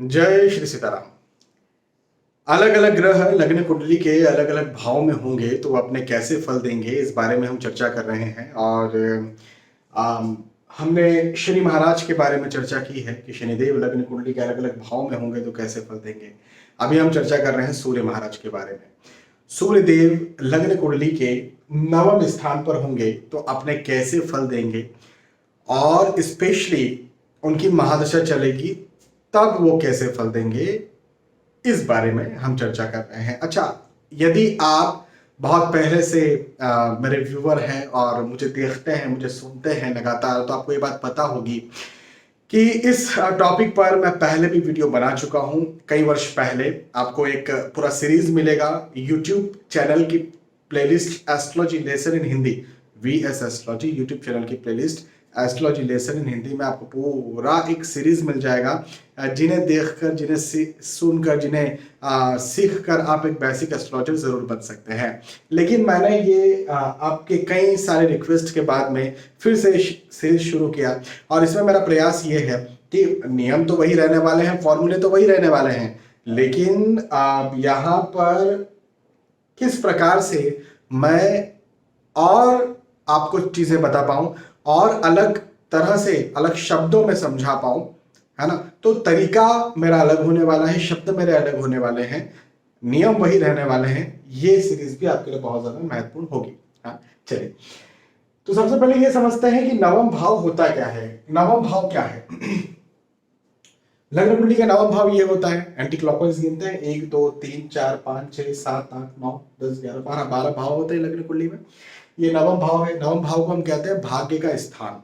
जय श्री सीताराम। अलग अलग ग्रह लग्न कुंडली के अलग अलग भाव में होंगे तो वो अपने कैसे फल देंगे, इस बारे में हम चर्चा कर रहे हैं। और आम, हमने शनि महाराज के बारे में चर्चा की है कि शनिदेव लग्न कुंडली के अलग अलग भाव में होंगे तो कैसे फल देंगे। अभी हम चर्चा कर रहे हैं सूर्य महाराज के बारे में। सूर्य देव लग्न कुंडली के नवम स्थान पर होंगे तो अपने कैसे फल देंगे, और स्पेशली उनकी महादशा चलेगी तब वो कैसे फल देंगे, इस बारे में हम चर्चा कर रहे हैं। अच्छा, यदि आप बहुत पहले से मेरे व्यूअर हैं और मुझे देखते हैं, मुझे सुनते हैं लगातार, तो आपको ये बात पता होगी कि इस टॉपिक पर मैं पहले भी वीडियो बना चुका हूं। कई वर्ष पहले आपको एक पूरा सीरीज मिलेगा यूट्यूब चैनल की playlist astrology lesson in Hindi, VS astrology YouTube channel की playlist astrology lesson in Hindi में आपको पूरा एक सीरीज मिल जाएगा, जिन्हें देखकर, जिन्हें सुनकर, जिन्हें सीख कर आप एक बेसिक एस्ट्रोलॉजर जरूर बन सकते हैं। लेकिन मैंने ये आपके कई सारे रिक्वेस्ट के बाद में फिर से सीरीज शुरू किया, और इसमें मेरा प्रयास ये है कि नियम तो वही रहने वाले हैं, फॉर्मूले तो वही रहने वाले हैं, लेकिन यहाँ पर किस प्रकार से मैं और आपको चीजें बता पाऊं और अलग तरह से, अलग शब्दों में समझा पाऊं, है ना। तो तरीका मेरा अलग होने वाला है, शब्द मेरे अलग होने वाले हैं, नियम वही रहने वाले हैं। ये सीरीज भी आपके लिए बहुत ज्यादा महत्वपूर्ण होगी। हाँ, चलिए, तो सबसे पहले ये समझते हैं कि नवम भाव होता क्या है। नवम भाव क्या है? लग्न कुंडली का नवम भाव ये होता है, एंटी क्लॉकवाइज गिनते हैं, 1 2 3 4 5 6 7 8 9 10 11 12 भाव होते हैं लग्न कुंडली में। ये नवम भाव है। नवम भाव को हम कहते हैं भाग्य का स्थान।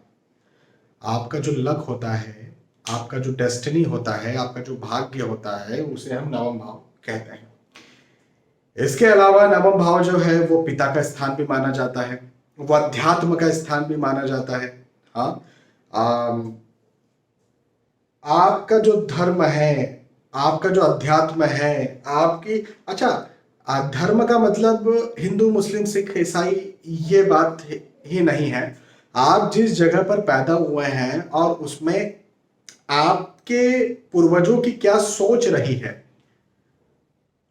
आपका जो लक होता है, आपका जो डेस्टिनी होता है, आपका जो भाग्य होता है, उसे हम नवम भाव कहते हैं। इसके अलावा नवम भाव जो है वो पिता का स्थान भी माना जाता है, वो अध्यात्म का स्थान भी माना जाता है। हाँ, आपका जो धर्म है, आपका जो अध्यात्म है, आपकी, अच्छा, धर्म का मतलब हिंदू मुस्लिम सिख ईसाई ये बात ही नहीं है। आप जिस जगह पर पैदा हुए हैं और उसमें आपके पूर्वजों की क्या सोच रही है,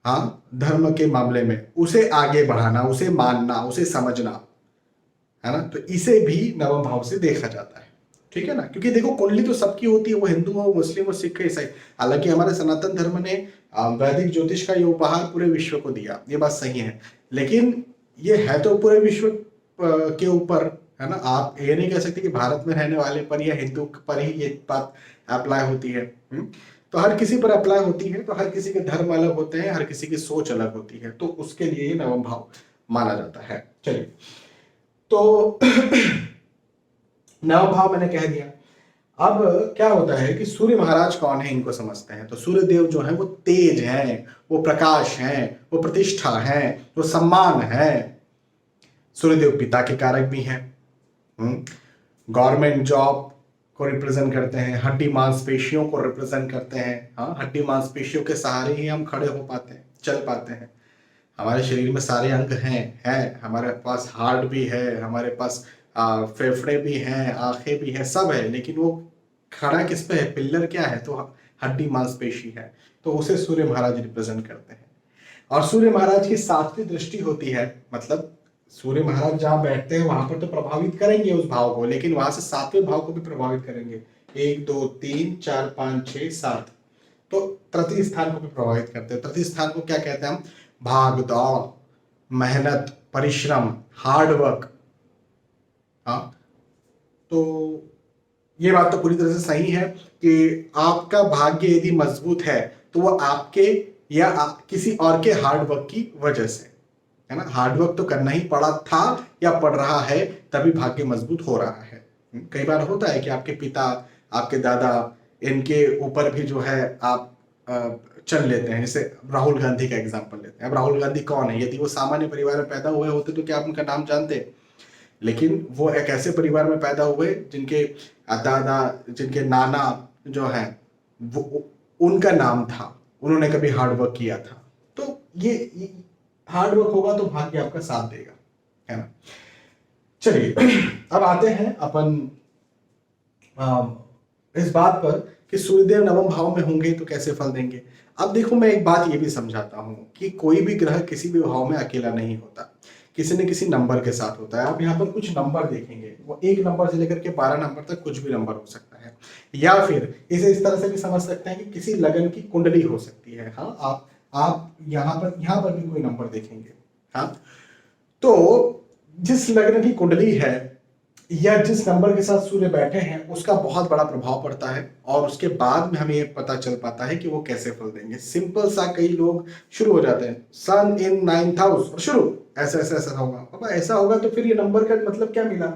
हाँ, धर्म के मामले में उसे आगे बढ़ाना, उसे मानना, उसे समझना, है ना। तो इसे भी नवम भाव से देखा जाता है, ठीक है ना। क्योंकि देखो, कुंडली तो सबकी होती है, वो हिंदू हो, मुस्लिम हो, सिख हो, ईसाई। हालांकि हमारे सनातन धर्म ने वैदिक ज्योतिष का ये उपहार पूरे विश्व को दिया, ये बात सही है, लेकिन ये है तो पूरे विश्व के ऊपर, है ना। आप ये नहीं कह सकते कि भारत में रहने वाले पर या हिंदू पर ही ये बात अप्लाई होती है। तो हर किसी पर अप्लाई होती है। तो हर किसी के धर्म अलग होते हैं, हर किसी की सोच अलग होती है, तो उसके लिए ये नवम भाव माना जाता है। चलिए, तो नव भाव मैंने कह दिया। अब क्या होता है कि सूर्य महाराज कौन है, इनको समझते हैं। तो सूर्य देव जो है वो तेज हैं, वो प्रकाश हैं, वो प्रतिष्ठा हैं, वो सम्मान है। सूर्य देव पिता के कारक भी हैं। गवर्नमेंट जॉब को रिप्रेजेंट करते हैं, हड्डी मांसपेशियों को रिप्रेजेंट करते हैं। हाँ, हड्डी मांसपेशियों के सहारे ही हम खड़े हो पाते हैं, चल पाते हैं। हमारे शरीर में सारे अंग हैं, हमारे पास हार्ट भी है, हमारे पास फेफड़े भी हैं, आंखें भी हैं, सब है, लेकिन वो खड़ा किस पे है, पिल्लर क्या है, तो हड्डी मांसपेशी है। तो उसे सूर्य महाराज रिप्रेजेंट करते हैं। और सूर्य महाराज की सातवीं दृष्टि होती है, मतलब सूर्य महाराज जहां बैठते हैं वहां पर तो प्रभावित करेंगे उस भाव को, लेकिन वहां से सातवें भाव को भी प्रभावित करेंगे। 1 2 3 4 5 6 7, तो तृतीय स्थान को भी प्रभावित करते हैं। तृतीय स्थान को क्या कहते हैं हम? भाग दौड़, मेहनत, परिश्रम, हार्ड वर्क। हाँ, तो ये बात तो पूरी तरह से सही है कि आपका भाग्य यदि मजबूत है तो वो आपके या किसी और के हार्ड वर्क की वजह से, है ना। हार्ड वर्क तो करना ही पड़ा था या पड़ रहा है, तभी भाग्य मजबूत हो रहा है। कई बार होता है कि आपके पिता, आपके दादा, इनके ऊपर भी जो है आप चल लेते हैं। जैसे राहुल गांधी का एग्जांपल लेते हैं। अब राहुल गांधी कौन है? यदि वो सामान्य परिवार में पैदा हुए होते तो क्या आप उनका नाम जानते? लेकिन वो एक ऐसे परिवार में पैदा हुए जिनके दादा, जिनके नाना जो है वो, उनका नाम था, उन्होंने कभी हार्ड वर्क किया था। तो ये हार्ड वर्क होगा तो भाग्य आपका साथ देगा, है ना। चलिए, अब आते हैं अपन इस बात पर कि सूर्यदेव नवम भाव में होंगे तो कैसे फल देंगे। अब देखो, मैं एक बात ये भी समझाता हूँ कि कोई भी ग्रह किसी भी भाव में अकेला नहीं होता, किसी न किसी नंबर के साथ होता है। आप यहाँ पर कुछ नंबर देखेंगे, वो 1 नंबर से लेकर के 12 नंबर तक कुछ भी नंबर हो सकता है। या फिर इसे इस तरह से भी समझ सकते हैं कि किसी लगन की कुंडली हो सकती है। हाँ, आप यहाँ पर भी कोई नंबर देखेंगे। हाँ, तो जिस लग्न की कुंडली है या जिस नंबर के साथ सूर्य बैठे हैं, उसका बहुत बड़ा प्रभाव पड़ता है और उसके बाद में हमें ये पता चल पाता है कि वो कैसे फल देंगे। सिंपल सा, कई लोग शुरू हो जाते हैं सन इन 9th हाउस और शुरू ऐसा ऐसा ऐसा होगा। पापा ऐसा होगा तो फिर ये नंबर का मतलब क्या मिला,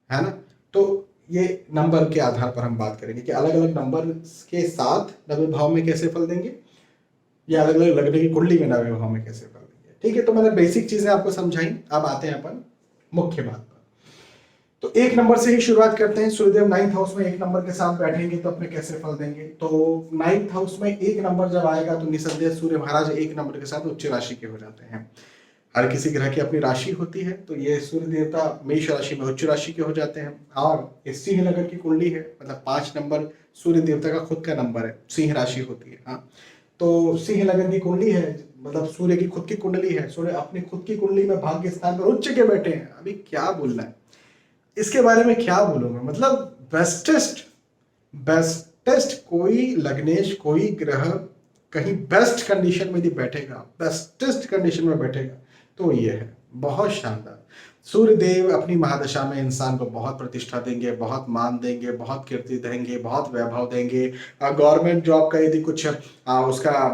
है ना। तो ये नंबर के आधार पर हम बात करेंगे कि अलग अलग नंबर के साथ नवे भाव में कैसे फल देंगे, या अलग अलग लगने की कुंडली में नवे भाव में कैसे फल देंगे। ठीक है, तो मैंने बेसिक चीजें आपको समझाई। अब आते हैं अपन मुख्य बात पर। तो 1 नंबर से ही शुरुआत करते हैं। सूर्यदेव 9th हाउस में 1 नंबर के साथ बैठेंगे तो अपने कैसे फल देंगे। तो 9th हाउस में 1 नंबर जब आएगा तो निसंदेह सूर्य महाराज 1 नंबर के साथ उच्च राशि के हो जाते हैं। हर किसी ग्रह की अपनी राशि होती है, तो ये सूर्य देवता मेष राशि में उच्च राशि के हो जाते हैं। और ये सिंह लगन की कुंडली है, मतलब 5 नंबर सूर्य देवता का खुद का नंबर है, सिंह राशि होती है। हाँ, तो सिंह लगन की कुंडली है, मतलब सूर्य की खुद की कुंडली है। सूर्य अपनी खुद की कुंडली में भाग्य स्थान पर उच्च के बैठे हैं। अभी क्या बोलना है इसके बारे में, क्या बोलूंगा, मतलब बेस्टेस्ट कोई लग्नेश, कोई ग्रह कहीं बेस्ट कंडीशन में यदि बैठेगा, बेस्टेस्ट कंडीशन में बैठेगा तो ये है बहुत शानदार। सूर्य देव अपनी महादशा में इंसान को बहुत प्रतिष्ठा देंगे, बहुत मान देंगे, बहुत कीर्ति देंगे, बहुत वैभव देंगे। गवर्नमेंट जॉब का यदि कुछ उसका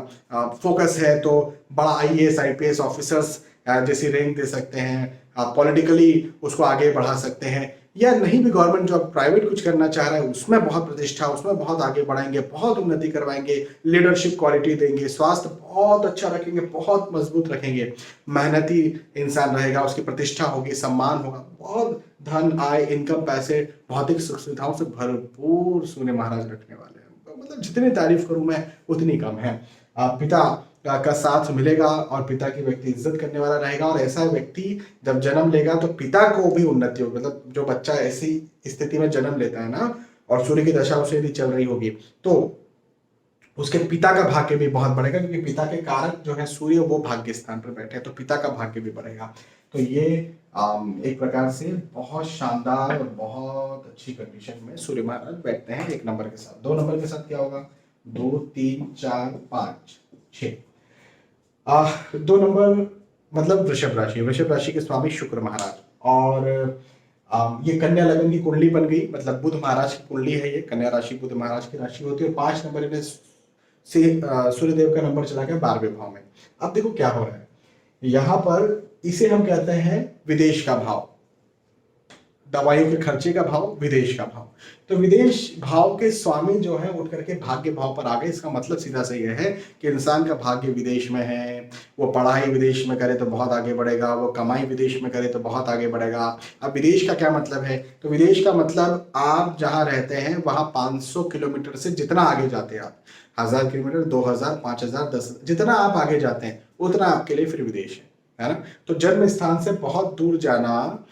फोकस है तो बड़ा आईएएस आईपीएस ऑफिसर्स जैसी रैंक दे सकते हैं। पॉलिटिकली उसको आगे बढ़ा सकते हैं, या नहीं भी गवर्नमेंट जॉब, प्राइवेट कुछ करना चाह रहा है, उसमें बहुत प्रतिष्ठा, उसमें बहुत आगे बढ़ाएंगे, बहुत उन्नति करवाएंगे, लीडरशिप क्वालिटी देंगे, स्वास्थ्य बहुत अच्छा रखेंगे, बहुत मजबूत रखेंगे, मेहनती इंसान रहेगा, उसकी प्रतिष्ठा होगी, सम्मान होगा, बहुत धन आय इनकम पैसे भौतिक सुख सुविधाओं से भरपूर सूर्य महाराज रखने वाले हैं। मतलब जितनी तारीफ करूं मैं उतनी कम है। पिता का साथ मिलेगा और पिता की व्यक्ति इज्जत करने वाला रहेगा, और ऐसा व्यक्ति जब जन्म लेगा तो पिता को भी उन्नति होगी। मतलब जो बच्चा ऐसी स्थिति में जन्म लेता है ना, और सूर्य की दशा उसे यदि चल रही होगी तो उसके पिता का भाग्य भी बहुत बढ़ेगा, क्योंकि पिता के कारक जो है सूर्य, वो भाग्य स्थान पर बैठे हैं, तो पिता का भाग्य भी बढ़ेगा। तो ये एक प्रकार से बहुत शानदार और बहुत अच्छी कंडीशन में सूर्य महाराज बैठते हैं 1 नंबर के साथ। 2 नंबर के साथ क्या होगा, 2 3 4 5 6। 2 नंबर मतलब वृषभ राशि, वृषभ राशि के स्वामी शुक्र महाराज, और ये कन्या लगन की कुंडली बन गई, मतलब बुध महाराज की कुंडली है ये, कन्या राशि बुध महाराज की राशि होती है। और 5 नंबर में से सूर्यदेव का नंबर चला गया 12वें भाव में। अब देखो क्या हो रहा है यहां पर, इसे हम कहते हैं विदेश का भाव, दवाइयों के खर्चे का भाव, विदेश का भाव। तो विदेश भाव के स्वामी जो है उठ करके भाग्य भाव पर आ गए। इसका मतलब सीधा सा यह है कि इंसान का भाग्य विदेश में है, वो पढ़ाई विदेश में करे तो बहुत आगे बढ़ेगा, वो कमाई विदेश में करे तो बहुत आगे बढ़ेगा। अब विदेश का क्या मतलब है, तो विदेश का मतलब आप जहाँ रहते हैं वहाँ 500 किलोमीटर से जितना आगे जाते हैं आप, 1000 किलोमीटर, 2000, 5000, 10,000, जितना आप आगे जाते हैं उतना आपके लिए फिर विदेश है ना। तो जन्म स्थान से बहुत दूर जाना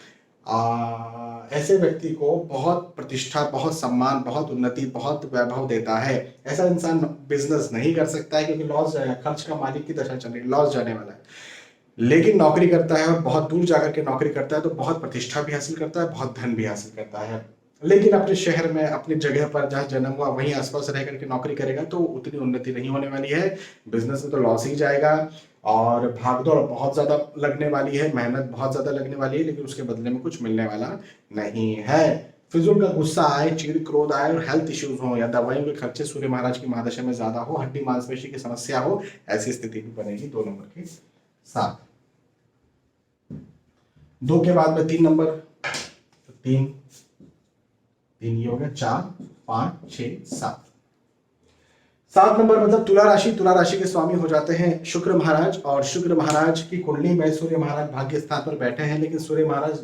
ऐसे व्यक्ति को बहुत प्रतिष्ठा, बहुत सम्मान, बहुत उन्नति, बहुत वैभव देता है। ऐसा इंसान बिजनेस नहीं कर सकता है क्योंकि लॉस जाएगा, खर्च का मालिक की दशा चल रही है, लॉस जाने वाला है। लेकिन नौकरी करता है और बहुत दूर जाकर के नौकरी करता है तो बहुत प्रतिष्ठा भी हासिल करता है, बहुत धन भी हासिल करता है। लेकिन अपने शहर में, अपनी जगह पर जहाँ जन्म हुआ वहीं आसपास रह करके नौकरी करेगा तो उतनी उन्नति नहीं होने वाली है, बिजनेस में तो लॉस ही जाएगा, और भागदौड़ बहुत ज्यादा लगने वाली है, मेहनत बहुत ज्यादा लगने वाली है, लेकिन उसके बदले में कुछ मिलने वाला नहीं है। फिजूल का गुस्सा आए, चिड़ क्रोध आए, और हेल्थ इश्यूज हो या दवाइयों के खर्चे सूर्य महाराज की महादशा में ज्यादा हो, हड्डी मांसपेशी की समस्या हो, ऐसी स्थिति भी बनेगी 2 नंबर के साथ। 2 के बाद में 3 नंबर, तो 3 ये हो गया, 4 5 6 7। 7 नंबर मतलब तुला राशि, तुला राशि के स्वामी हो जाते हैं शुक्र महाराज, और शुक्र महाराज की कुंडली में सूर्य महाराज भाग्य स्थान पर बैठे हैं, लेकिन सूर्य महाराज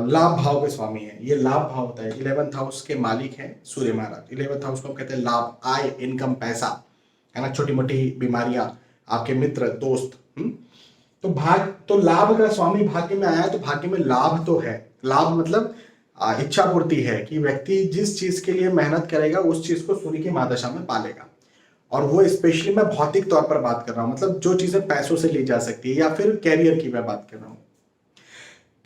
लाभ भाव के स्वामी हैं। ये लाभ भाव होता है, 11th हाउस के मालिक हैं सूर्य महाराज। 11th हाउस को हम कहते हैं लाभ, आय, इनकम, पैसा, है ना, छोटी मोटी बीमारियां, आपके मित्र दोस्त। तो लाभ का स्वामी भाग्य में आया तो भाग्य में लाभ तो है। लाभ मतलब इच्छा पूर्ति है कि व्यक्ति जिस चीज के लिए मेहनत करेगा उस चीज को सूर्य की महादशा में पालेगा। और वो स्पेशली मैं भौतिक तौर पर बात कर रहा हूं, मतलब जो चीजें पैसों से ली जा सकती है, या फिर कैरियर की मैं बात कर रहा हूं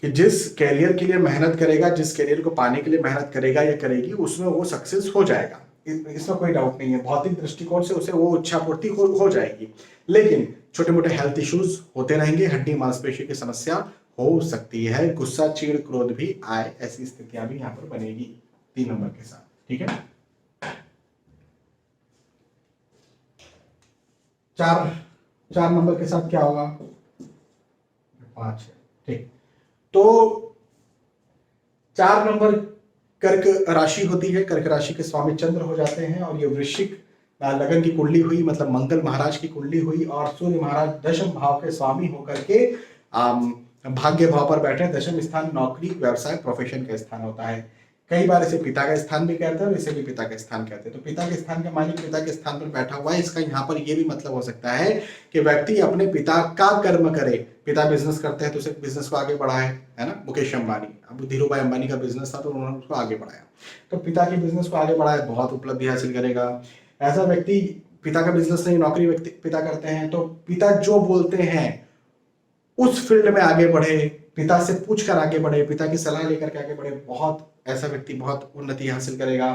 कि जिस कैरियर के लिए मेहनत करेगा, जिस कैरियर को पाने के लिए मेहनत करेगा या करेगी, उसमें वो सक्सेस हो जाएगा, इसमें कोई डाउट नहीं है। भौतिक दृष्टिकोण से उसे वो इच्छा पूर्ति हो जाएगी। लेकिन छोटे मोटे हेल्थ इश्यूज होते रहेंगे, हड्डी मांसपेशी की समस्या हो सकती है, गुस्सा चिड़ क्रोध भी आए, ऐसी स्थितियां भी यहाँ पर बनेगी 3 नंबर के साथ। ठीक है, 4 नंबर के साथ क्या होगा? 5 है। ठीक, तो 4 नंबर कर्क राशि होती है, कर्क राशि के स्वामी चंद्र हो जाते हैं, और ये वृश्चिक लगन की कुंडली हुई, मतलब मंगल महाराज की कुंडली हुई, और सूर्य महाराज दशम भाव के स्वामी होकर के भाग्य भाव पर बैठे। दशम स्थान नौकरी व्यवसाय प्रोफेशन का स्थान होता है। कई बार इसे पिता का स्थान भी कहते हैं और इसे भी पिता का स्थान कहते हैं। तो पिता के स्थान का मालिक पिता के स्थान पर बैठा हुआ है, इसका यहाँ पर यह भी मतलब हो सकता है कि व्यक्ति अपने पिता का कर्म करे। पिता बिजनेस करते हैं तो उसे बिजनेस को आगे बढ़ाए, है ना। मुकेश अंबानी, अब धीरू भाई अंबानी का बिजनेस था तो उन्होंने उसको आगे बढ़ाया, तो पिता के बिजनेस को आगे बढ़ाए, बहुत उपलब्धि हासिल करेगा। ऐसा व्यक्ति, पिता का बिजनेस नहीं नौकरी व्यक्ति पिता करते हैं, तो पिता जो बोलते हैं उस फील्ड में आगे बढ़े, पिता से पूछकर आगे बढ़े, पिता की सलाह लेकर के आगे बढ़े, बहुत ऐसा व्यक्ति बहुत उन्नति हासिल करेगा।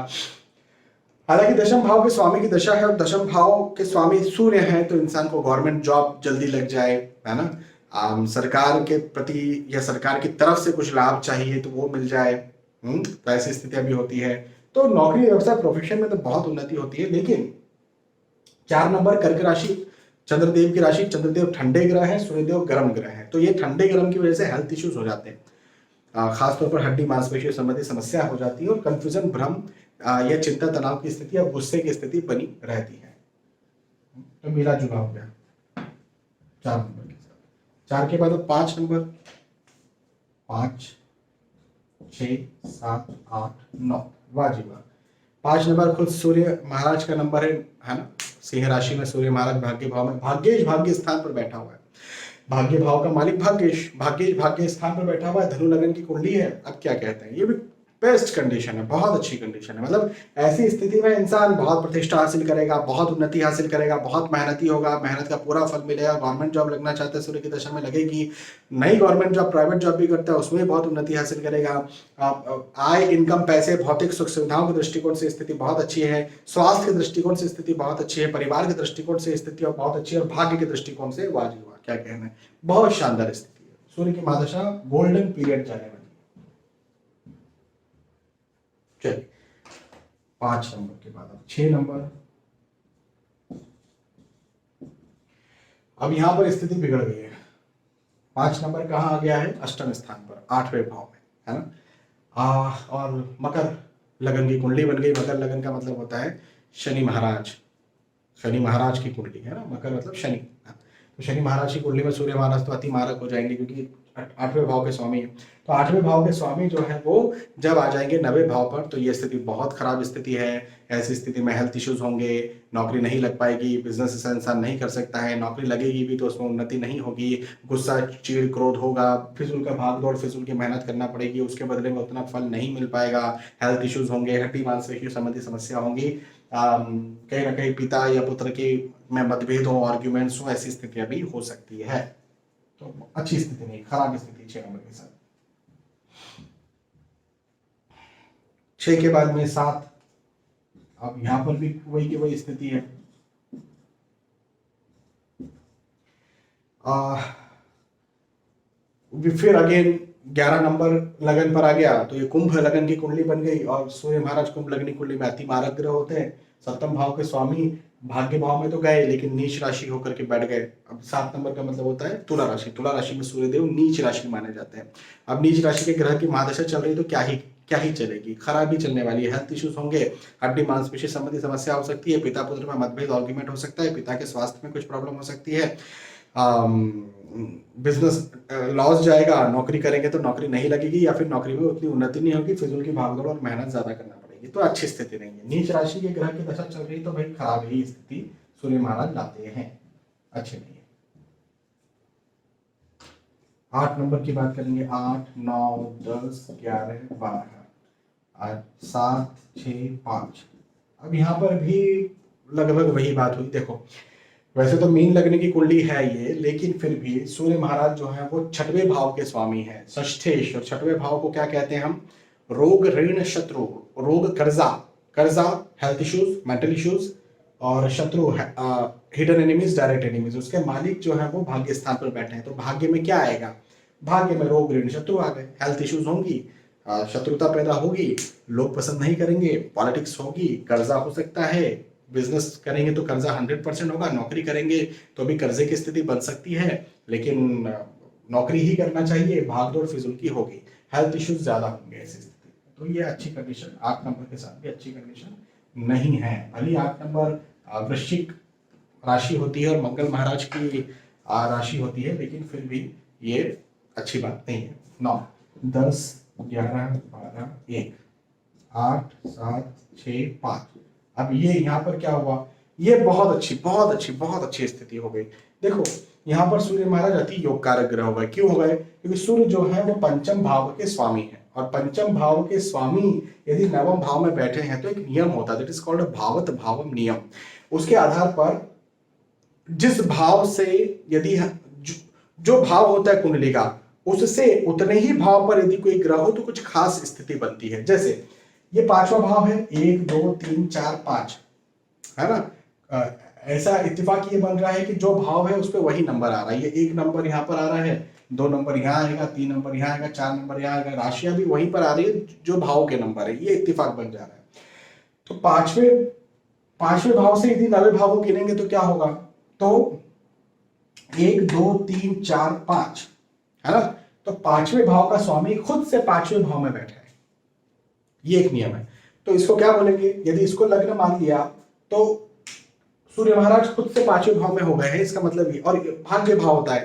हालांकि दशम भाव के स्वामी की दशा है और दशम भाव के स्वामी सूर्य हैं, तो इंसान को गवर्नमेंट जॉब जल्दी लग जाए, है ना। सरकार के प्रति या सरकार की तरफ से कुछ लाभ चाहिए तो वो मिल जाए, तो ऐसी स्थितियां भी होती है। तो नौकरी व्यवसाय प्रोफेशन में तो बहुत उन्नति होती है। लेकिन 4 नंबर कर्क राशि, चंद्रदेव की राशि, चंद्रदेव ठंडे ग्रह है, सूर्यदेव गर्म ग्रह है, तो ये ठंडे गर्म की वजह से हेल्थ इश्यूज हो जाते हैं, खासतौर पर हड्डी मांसपेशी संबंधी समस्या हो जाती है, और कंफ्यूजन भ्रम या चिंता तनाव की स्थिति या गुस्से की स्थिति बनी रहती है। तो मिला जुला हो गया 4 नंबर के साथ। 4 के बाद 5 नंबर, 5 6 7 8 9, वाजिबा 5 नंबर खुद सूर्य महाराज का नंबर है ना। सिंह राशि में सूर्य महाराज भाग्य भाव में, भाग्येश भाग्य स्थान पर बैठा हुआ है। भाग्य भाव का मालिक भाग्येश, भाग्येश भाग्य स्थान पर बैठा हुआ है, धनु लगन की कुंडली है। अब क्या कहते हैं, ये भी बेस्ट कंडीशन है, बहुत अच्छी कंडीशन है। मतलब ऐसी स्थिति में इंसान बहुत प्रतिष्ठा हासिल करेगा, बहुत उन्नति हासिल करेगा, बहुत मेहनती होगा, मेहनत का पूरा फल मिलेगा। गवर्नमेंट जॉब लगना चाहते हैं सूर्य की दशा में लगेगी, नई गवर्नमेंट जॉब प्राइवेट जॉब भी करता है उसमें बहुत उन्नति हासिल करेगा। आय इनकम पैसे भौतिक सुख सुविधाओं के दृष्टिकोण से स्थिति बहुत अच्छी है, स्वास्थ्य के दृष्टिकोण से स्थिति बहुत अच्छी है, परिवार के दृष्टिकोण से स्थिति बहुत अच्छी है, और भाग्य के दृष्टिकोण से वाजिब, क्या कहना है, बहुत शानदार स्थिति है। सूर्य की महादशा गोल्डन पीरियड जाने वाली। चलिए 5 नंबर के बाद अब 6 नंबर। अब यहां पर स्थिति बिगड़ गई है। 5 नंबर कहां आ गया है? अष्टम स्थान पर, 8वें भाव में, है ना। और मकर लगन की कुंडली बन गई। मकर लगन का मतलब होता है शनि महाराज, शनि महाराज की कुंडली, है ना। मकर मतलब शनि, तो शनि महाराज की कुंडली में सूर्य महाराज तो अति मारक हो जाएंगे, क्योंकि 8वें भाव के स्वामी है। तो 8वें भाव के स्वामी जो है वो जब आ जाएंगे 9वें भाव पर, तो ये स्थिति बहुत खराब स्थिति है। ऐसी स्थिति में हेल्थ इश्यूज होंगे, नौकरी नहीं लग पाएगी, बिजनेस ऐसा इंसान नहीं कर सकता है, नौकरी लगेगी भी तो उसमें उन्नति नहीं होगी, गुस्सा चिड़ क्रोध होगा, फिजूल का भाग दौड़, फिजूल की मेहनत करना पड़ेगी, उसके बदले में उतना फल नहीं मिल पाएगा, हेल्थ इश्यूज होंगे, हड्डी मांसपेशी संबंधी समस्या होंगी, कहीं ना कहीं पिता या पुत्र की में मतभेद हो, आर्ग्यूमेंट्स हो, ऐसी स्थितियां भी हो सकती है। तो अच्छी स्थिति नहीं, खराब स्थिति 6 नंबर के साथ। 6 के बाद में 7, अब यहां पर भी वही की वही स्थिति है। फिर अगेन 11 नंबर लगन पर आ गया, तो ये कुंभ लगन की कुंडली बन गई, और सूर्य महाराज कुंभ लगन की कुंडली में अति मारक ग्रह होते हैं। 7वें भाव के स्वामी भाग्य भाव में तो गए, लेकिन नीच राशि होकर के बैठ गए। अब 7 नंबर का मतलब होता है तुला राशि, तुला राशि में सूर्यदेव नीच राशि माने जाते हैं। अब नीच राशि के ग्रह की महादशा चल रही, तो क्या ही चलेगी, खराब ही चलने वाली है। हेल्थ इश्यूज होंगे, हड्डी मांसपेशी संबंधी समस्या हो सकती है, पिता पुत्र में मतभेद आर्ग्यूमेंट हो सकता है, पिता के स्वास्थ्य में कुछ प्रॉब्लम हो सकती है, बिजनेस लॉस जाएगा, नौकरी करेंगे तो नौकरी नहीं लगेगी, या फिर नौकरी में उतनी उन्नति नहीं होगी, फिजूल की भागदौड़ और मेहनत ज्यादा करना पड़ेगी, तो अच्छी स्थिति नहीं है। नीच राशि के ग्रह की दशा चल रही, तो भाई खराब ही स्थिति सूर्य महाराज लाते हैं, अच्छे नहीं है। 8 नंबर की बात करेंगे, 8 9 10 11 12, 7 6 5। अब यहाँ पर भी लगभग वही बात हुई। देखो वैसे तो मीन लगने की कुंडली है ये, लेकिन फिर भी सूर्य महाराज जो है वो छठवें भाव के स्वामी है, षष्ठेश। और छठवें भाव को क्या कहते हैं हम? रोग, ऋण, शत्रु। रोग कर्जा, कर्जा हेल्थ इश्यूज, मेंटल इश्यूज। और शत्रु हिडन एनिमीज, डायरेक्ट एनिमीज। उसके मालिक जो है वो भाग्य स्थान पर बैठे हैं, तो भाग्य में क्या आएगा? भाग्य में रोग, ऋण, शत्रु आ गए। हेल्थ इश्यूज होंगी, शत्रुता पैदा होगी, लोग पसंद नहीं करेंगे, पॉलिटिक्स होगी, कर्जा हो सकता है, बिजनेस करेंगे तो कर्जा 100% होगा, नौकरी करेंगे तो भी कर्जे की स्थिति बन सकती है, लेकिन नौकरी ही करना चाहिए, भागदौड़ फिजूल की होगी, हेल्थ इश्यूज ज्यादा होंगे ऐसी स्थिति में। तो ये अच्छी कंडीशन 8 नंबर के साथ भी अच्छी कंडीशन नहीं है। भले 8 नंबर वृश्चिक राशि होती है और मंगल महाराज की राशि होती है, लेकिन फिर भी ये अच्छी बात नहीं है। 9 10 11 12 1 8 7 6 5। अब ये यहाँ पर क्या हुआ? ये बहुत अच्छी बहुत अच्छी बहुत अच्छी स्थिति हो गई। देखो यहाँ पर सूर्य महाराज अति योग कारक ग्रह हो गए। क्यों हो गए? क्योंकि सूर्य जो है वो पंचम भाव के स्वामी है, और पंचम भाव के स्वामी यदि नवम भाव में बैठे हैं तो एक नियम होता है, दैट इज कॉल्ड भावत भावम नियम। उसके आधार पर जिस भाव से यदि जो भाव होता है कुंडली का, उससे उतने ही भाव पर यदि कोई ग्रह हो तो कुछ खास स्थिति बनती है। जैसे ये 5वां भाव है, 1 2 3 4 5, है ना? ऐसा इत्तेफाक ये बन रहा है कि जो भाव है उस पर वही नंबर आ रहा है। ये 1 नंबर यहाँ पर आ रहा है, 2 नंबर यहाँ आएगा, 3 नंबर यहाँ आएगा, 4 नंबर यहाँ आएगा, राशियां भी वहीं पर आ रही है जो भाव के नंबर है। ये इत्तेफाक बन जा रहा है। तो पांचवें भाव से यदि 9वें भाव को गिनेंगे तो क्या होगा? तो 1 2 3 4 5, है ना? तो 5वें भाव का स्वामी खुद से 5वें भाव में बैठा है। ये एक नियम है। तो इसको क्या बोलेंगे? यदि इसको लग्न मान लिया तो सूर्य महाराज खुद से 5वें भाव में हो गए हैं, इसका मतलब ये। और भाग्य भाव होता है,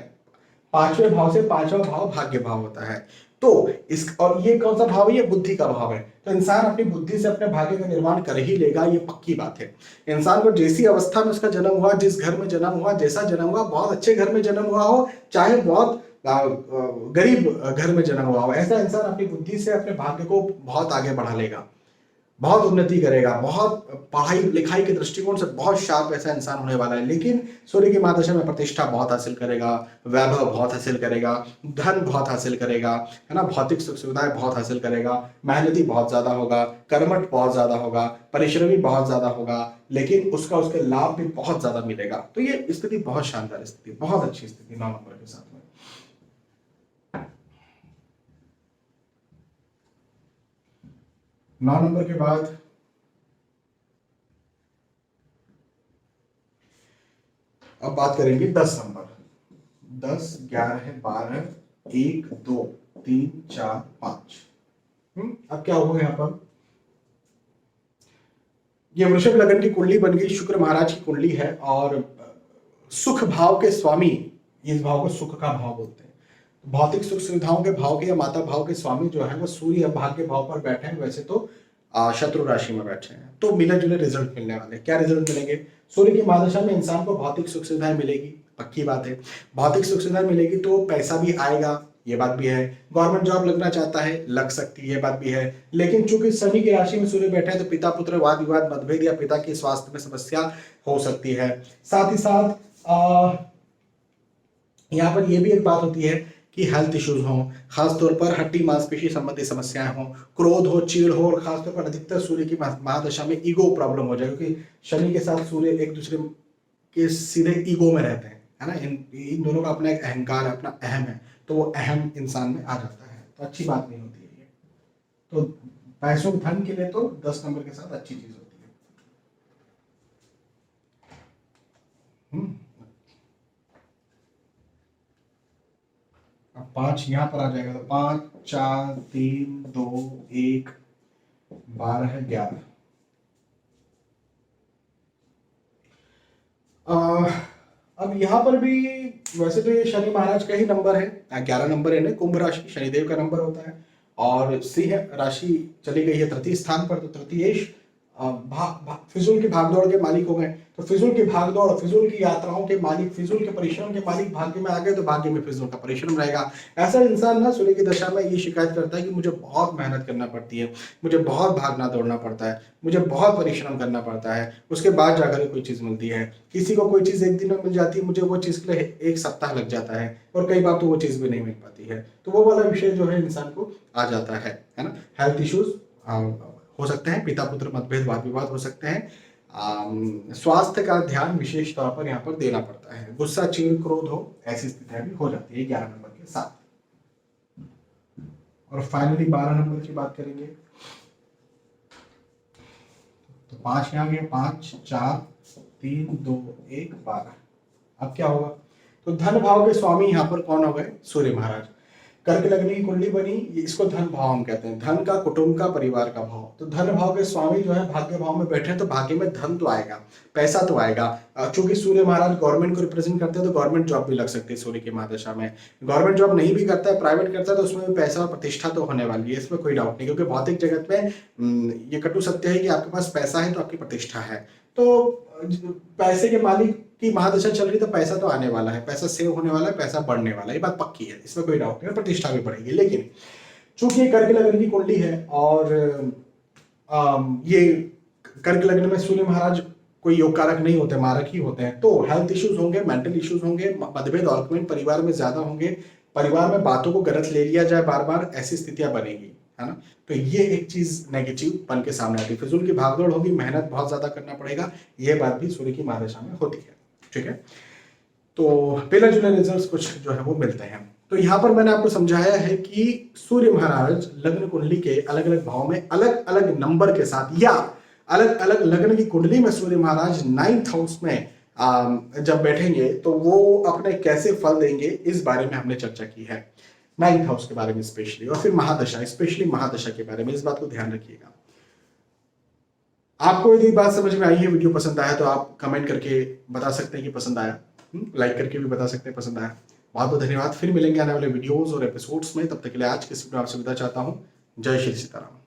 5वें भाव से 5वां भाव भाग्य भाव होता है। तो इस और ये कौन सा भाव है? ये बुद्धि का भाव है। तो इंसान अपनी बुद्धि से अपने भाग्य का निर्माण कर ही लेगा, ये पक्की बात है। इंसान को जैसी अवस्था में उसका जन्म हुआ, जिस घर में जन्म हुआ, जैसा जन्म हुआ, बहुत अच्छे घर में जन्म हुआ हो चाहे बहुत गरीब घर में जन्म हुआ हो, ऐसा इंसान अपनी बुद्धि से अपने भाग्य को बहुत आगे बढ़ा लेगा, बहुत उन्नति करेगा, बहुत पढ़ाई लिखाई के दृष्टिकोण से बहुत शार्प ऐसा इंसान होने वाला है। लेकिन सूर्य की मादशा में प्रतिष्ठा बहुत हासिल करेगा, वैभव बहुत हासिल करेगा, धन बहुत हासिल करेगा, है ना? भौतिक सुख सुविधाएं बहुत हासिल करेगा, मेहनती बहुत ज्यादा होगा, कर्मठ बहुत ज्यादा होगा, परिश्रमी बहुत ज्यादा होगा, लेकिन उसका उसके लाभ भी बहुत ज्यादा मिलेगा। तो ये स्थिति बहुत शानदार स्थिति, बहुत अच्छी स्थिति 9 नंबर के साथ में। 9 नंबर के बाद अब बात करेंगे 10 नंबर। 10 11 12 1 2 3 4 5। अब क्या होगा यहाँ पर? ये वृषभ लगन की कुंडली बन गई, शुक्र महाराज की कुंडली है, और सुख भाव के स्वामी, इस भाव को सुख का भाव बोलते हैं। भौतिक सुख सुविधाओं के भाव के या माता भाव के स्वामी जो है वो सूर्य भाग्य भाव पर बैठे हैं। वैसे तो शत्रु राशि में बैठे हैं, तो मिले जुले रिजल्ट मिलने वाले। क्या रिजल्ट मिलेंगे? सूर्य की महादशा में इंसान को भौतिक सुख सुविधाएं मिलेगी, पक्की बात है। भौतिक सुख सुविधाएं मिलेगी तो पैसा भी आएगा, ये बात भी है। गवर्नमेंट जॉब लगना चाहता है, लग सकती है, ये बात भी है। लेकिन चूंकि शनि की राशि में सूर्य बैठे हैं तो पिता पुत्र वाद विवाद, मतभेद या पिता की स्वास्थ्य में समस्या हो सकती है। साथ ही साथ यहाँ पर यह भी एक बात होती है कि हेल्थ इश्यूज हों, खासतौर पर हड्डी मांसपेशी संबंधी समस्याएं हों, क्रोध हो, चिढ़ हो, और खासतौर पर अधिकतर सूर्य की महादशा में ईगो प्रॉब्लम हो जाए, क्योंकि शनि के साथ सूर्य एक दूसरे के सीधे ईगो में रहते हैं, है ना? इन दोनों का अपना एक अहंकार, अपना अहम है, तो वो अहम इंसान में आ जाता है, तो अच्छी बात नहीं होती है ये। तो पैसों धन के लिए तो 10 नंबर के साथ अच्छी चीज होती है। अब 5 यहाँ पर आ जाएगा, तो 5 4 3 2 1 12 11। अब यहाँ पर भी वैसे तो ये शनि महाराज का ही नंबर है, 11 नंबर है ना, कुंभ राशि शनिदेव का नंबर होता है, और सिंह राशि चली गई है तृतीय स्थान पर, तो तृतीयेश फिजूल की भागदौड़ के मालिक हो गए, तो फिजूल की भागदौड़, फिजूल की यात्राओं के मालिक, फिजूल के परिश्रम के मालिक भाग्य में आ गए तो भाग्य में फिजूल का परिश्रम रहेगा। ऐसा इंसान ना सूर्य की दशा में ये शिकायत करता है कि मुझे बहुत मेहनत करना पड़ती है, मुझे बहुत भागना दौड़ना पड़ता है, मुझे बहुत परिश्रम करना पड़ता है, उसके बाद जाकर कोई चीज़ मिलती है। किसी को कोई चीज़ एक दिन में मिल जाती है, मुझे वो चीज़ के लिए एक सप्ताह लग जाता है, और कई बार तो वो चीज़ भी नहीं मिल पाती है। तो वो वाला विषय जो है इंसान को आ जाता है ना। हेल्थ इश्यूज हो सकते हैं, पिता पुत्र मतभेद, वाद विवाद हो सकते हैं। स्वास्थ्य का ध्यान विशेष तौर पर यहाँ पर देना पड़ता है। गुस्सा, चिड़, क्रोध हो, ऐसी स्थितियां भी हो जाती है 11 नंबर के साथ। और फाइनली 12 नंबर की बात करेंगे, तो 5 यहाँ गया, 5 4 3 2 1 12। अब क्या होगा, तो धन भाव के स्वामी यहाँ पर कौन हो गए, सूर्य महाराज। कर्क लग्न की कुंडली बनी, इसको धन भाव हम कहते हैं, धन का, कुटुंब का, परिवार का भाव। तो धन भाव के स्वामी जो है भाग्य भाव में बैठे हैं, तो भाग्य में धन तो आएगा, पैसा तो आएगा। चूंकि सूर्य महाराज गवर्नमेंट को रिप्रेजेंट करते हैं, तो गवर्नमेंट जॉब भी लग सकती है सूर्य की महादशा में। गवर्नमेंट जॉब नहीं भी करता है, प्राइवेट करता है, तो उसमें भी पैसा और प्रतिष्ठा तो होने वाली है, इसमें कोई डाउट नहीं। क्योंकि भौतिक जगत में ये कटु सत्य है कि आपके पास पैसा है तो आपकी प्रतिष्ठा है। तो पैसे के मालिक की महादशा चल रही, तो पैसा तो आने वाला है, पैसा सेव होने वाला है, पैसा बढ़ने वाला है, ये बात पक्की है, इसमें कोई डाउट नहीं, प्रतिष्ठा भी बढ़ेगी। लेकिन चूंकि ये कर्क लग्न की कुंडली है, और ये कर्क लग्न में सूर्य महाराज कोई योग कारक नहीं होते, मारक ही होते हैं, तो हेल्थ इश्यूज होंगे, मेंटल इश्यूज होंगे, मतभेद आर्गुमेंट परिवार में ज्यादा होंगे, परिवार में बातों को गलत ले लिया जाए बार बार, ऐसी स्थितियां बनेगी, है ना। तो ये एक चीज नेगेटिव बन के सामने आती है। फिजूल की भागदौड़ होगी, मेहनत बहुत ज्यादा करना पड़ेगा, ये बात भी सूर्य की महादशा में होती है। ठीक है, तो प्रिलिमिनरी रिजल्ट्स कुछ जो है वो मिलते हैं। तो यहाँ पर मैंने आपको समझाया है कि सूर्य महाराज लग्न कुंडली के अलग अलग भाव में अलग अलग नंबर के साथ, या अलग अलग लग्न की कुंडली में सूर्य महाराज 9th हाउस में जब बैठेंगे तो वो अपने कैसे फल देंगे, इस बारे में हमने चर्चा की है। 9th हाउस के बारे में स्पेशली, और फिर महादशा, स्पेशली महादशा के बारे में, इस बात को ध्यान रखिएगा। आपको यदि बात समझ में आई है, वीडियो पसंद आया, तो आप कमेंट करके बता सकते हैं कि पसंद आया, लाइक करके भी बता सकते हैं पसंद आया। बहुत बहुत धन्यवाद। फिर मिलेंगे आने वाले वीडियोस और एपिसोड्स में, तब तक के लिए आज के इस वीडियो में आपसे विदा चाहता हूं। जय श्री सीताराम।